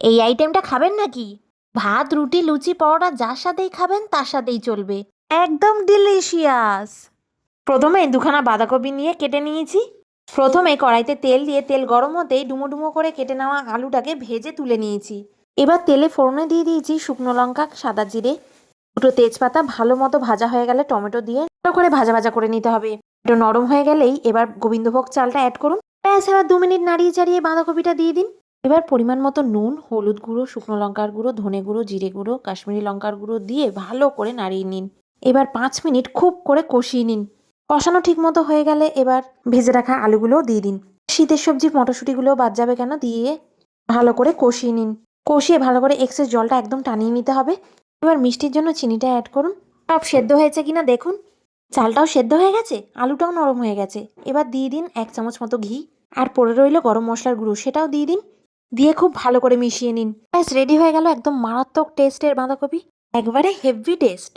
এই আইটেমটা খাবেন নাকি? ভাত, রুটি, লুচি, পরোটা যার সাথেই খাবেন তার সাথেই চলবে। একদম ডিলিশিয়াস। প্রথমে দুখানা বাঁধাকপি নিয়ে কেটে নিয়েছি। প্রথমে কড়াইতে তেল দিয়ে তেল গরম হতেই ডুমো ডুমো করে কেটে নেওয়া আলুটাকে ভেজে তুলে নিয়েছি। এবার তেলে ফোড়নে দিয়ে দিয়েছি শুকনো লঙ্কা, সাদা জিরে, দুটো তেজপাতা। ভালো মতো ভাজা হয়ে গেলে টমেটো দিয়ে ভালো করে ভাজা ভাজা করে নিতে হবে। একটু নরম হয়ে গেলেই এবার গোবিন্দভোগ চালটা অ্যাড করুন। ব্যাস, এবার 2 মিনিট নাড়িয়ে চাড়িয়ে বাঁধাকপিটা দিয়ে দিন। এবার পরিমাণ মতো নুন, হলুদ গুঁড়ো, শুকনো লঙ্কার গুঁড়ো, ধনে গুঁড়ো, জিরে গুঁড়ো, কাশ্মীরি লঙ্কার গুঁড়ো দিয়ে ভালো করে নাড়িয়ে নিন। এবার 5 মিনিট খুব করে কষিয়ে নিন। কষানো ঠিক মতো হয়ে গেলে এবার ভেজে রাখা আলুগুলোও দিয়ে দিন। শীতের সবজির মটরশুঁটিগুলোও বাদ যাবে কেন, দিয়ে ভালো করে কষিয়ে নিন। কষিয়ে ভালো করে এক্সেস জলটা একদম টানিয়ে নিতে হবে। এবার মিষ্টির জন্য চিনিটা অ্যাড করুন। সব সেদ্ধ হয়েছে কিনা দেখুন। চালটাও সেদ্ধ হয়ে গেছে, আলুটাও নরম হয়ে গেছে। এবার দিয়ে দিন 1 চামচ মতো ঘি। আর পড়ে রইল গরম মশলার গুঁড়ো, সেটাও দিয়ে দিন। দিয়ে খুব ভালো করে মিশিয়ে নিন। ব্যাস রেডি হয়ে গেল একদম মারাত্মক টেস্টের বাঁধাকপি। একবারে হেভি টেস্ট।